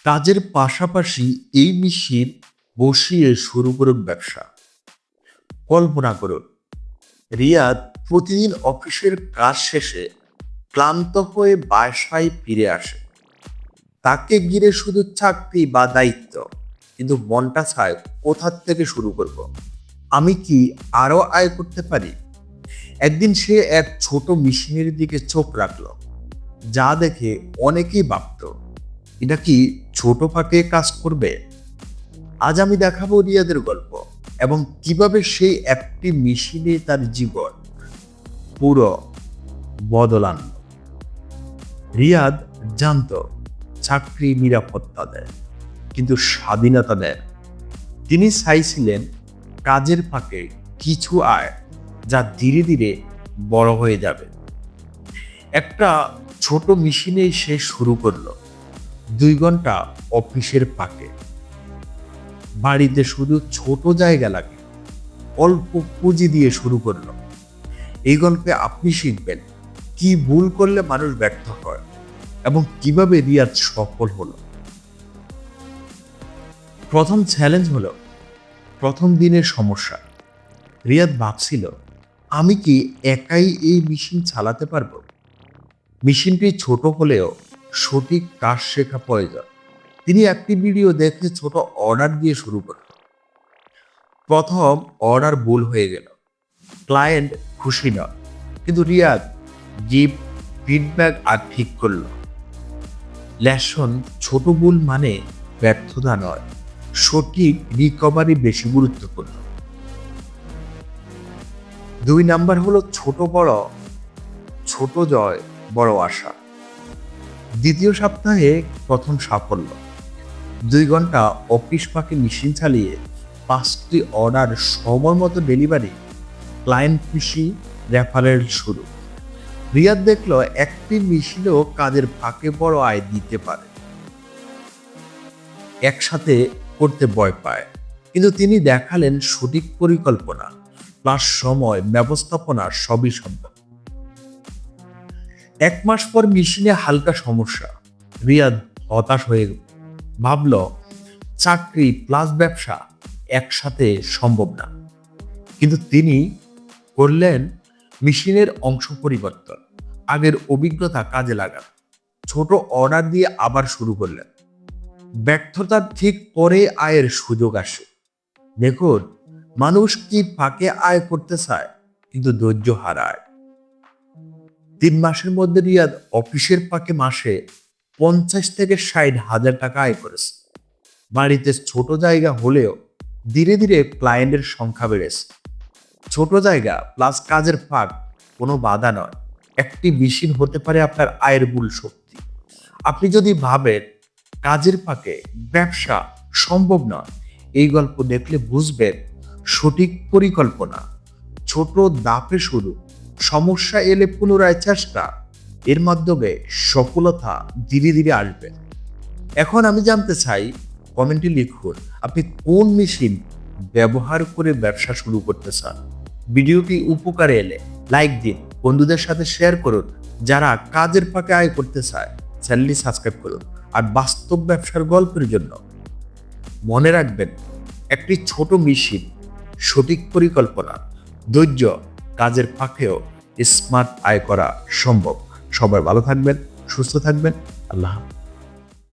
কাজের পাশাপাশি এই মেশিন বসিয়ে শুরু করুন ব্যবসা। কল্পনা করুন, রিয়াদ প্রতিদিন অফিসের কাজ শেষে ক্লান্ত হয়ে বাসায় ফিরে আসে। তাকে ঘিরে শুধু চাকরি বা দায়িত্ব, কিন্তু মনটা চায় কোথা থেকে শুরু করব, আমি কি আরো আয় করতে পারি। একদিন সে এক ছোট মেশিনের দিকে চোখ রাখলো, যা দেখে অনেকেই ভাবত, এটা কি ছোট ফাঁকে কাজ করবে। আজ আমি দেখাবো রিয়াদের গল্প এবং কিভাবে সেই একটি মেশিনে তার জীবন পুরো বদলান। রিয়াদ জানত চাকরি নিরাপত্তা দেয়, কিন্তু স্বাধীনতা দেয়। তিনি চাইছিলেন কাজের ফাঁকে কিছু আয়, যা ধীরে ধীরে বড় হয়ে যাবে। একটা ছোট মেশিনে সে শুরু করলো, 2 ঘন্টা অফিসের ফাঁকে। বাড়িতে শুধু ছোট জায়গা লাগে, অল্প পুঁজি দিয়ে শুরু করলো। এই গল্পে আপনি শিখবেন কি ভুল করলে মানুষ ব্যর্থ হয় এবং কিভাবে রিয়াদ সফল হলো। প্রথম চ্যালেঞ্জ হলো প্রথম দিনের সমস্যা। রিয়াদ ভাবছিল, আমি কি একাই এই মেশিন চালাতে পারবো। মেশিনটি ছোট হলেও সঠিক কাজ শেখা প্রয়োজন। তিনি একটি ভিডিও দেখে ছোট অর্ডার দিয়ে শুরু করলেন। প্রথম অর্ডার ভুল হয়ে গেল, ক্লায়েন্ট খুশি নয়, কিন্তু রিয়াদ গিভ ফিডব্যাক আর ঠিক করল। লেসন, ছোট ভুল মানে ব্যর্থতা নয়, সঠিক রিকভারি বেশি গুরুত্বপূর্ণ। 2 নাম্বার হলো ছোট জয় বড় আশা। দ্বিতীয় সপ্তাহে প্রথম সাফল্য, 2 ঘন্টা অফিস ফাঁকে মেশিন চালিয়ে 5টি অর্ডার সময় মতো ডেলিভারি, ক্লায়েন্ট খুশি, রেফারেল শুরু। রিয়াদ দেখলো একটি মেশিনও কাজের ফাঁকে বড় আয় দিতে পারে। একসাথে করতে ভয় পায়, কিন্তু তিনি দেখালেন সঠিক পরিকল্পনা প্লাস সময় ব্যবস্থাপনা সবই সম্ভব। 1 মাস পর মেশিনে হালকা সমস্যা। রিয়াদ হতাশ হয়ে ভাবল, চাকরি প্লাস ব্যবসা একসাথে সম্ভব না। কিন্তু তিনি করলেন মেশিনের অংশ পরিবর্তন, আগের অভিজ্ঞতা কাজে লাগান, ছোট অর্ডার দিয়ে আবার শুরু করলেন। ব্যর্থতার ঠিক পরে আয়ের সুযোগ আসে। দেখুন, মানুষ কি ফাঁকে আয় করতে চায়, কিন্তু ধৈর্য হারায়। 3 মাসের মধ্যে রিয়াদ অফিসের ফাঁকে মাসে 50 থেকে 60 হাজার টাকা আয় করেছে। বাড়িতে ছোট জায়গা হলেও ধীরে ধীরে ক্লায়েন্টের সংখ্যা বেড়েছে। ছোট জায়গা প্লাস কাজের ফাঁক কোনো বাধা নয়, একটি মেশিন হতে পারে আপনার আয়ের মূল শক্তি। আপনি যদি ভাবেন কাজের ফাঁকে ব্যবসা সম্ভব নয়, এই গল্প দেখলে বুঝবেন সঠিক পরিকল্পনা, ছোট ধাপে শুরু, সমস্যা এলে পুনরায় চেষ্টা, এর মাধ্যমে সফলতা ধীরে ধীরে আসবে। এখন আমি জানতে চাই, কমেন্টে লিখুন আপনি কোন মেশিন ব্যবহার করে ব্যবসা শুরু করতে চান। ভিডিওটি উপকারে এলে লাইক দিন, বন্ধুদের সাথে শেয়ার করুন। যারা কাজের ফাঁকে আয় করতে চায় চ্যানেলটি সাবস্ক্রাইব করুন। আর বাস্তব ব্যবসার গল্পের জন্য মনে রাখবেন, একটি ছোট মেশিন, সঠিক পরিকল্পনা, ধৈর্য, কাজের ফাঁকেও স্মার্ট আয় করা সম্ভব। সবাই ভালো থাকবেন, সুস্থ থাকবেন। আল্লাহ হাফেজ।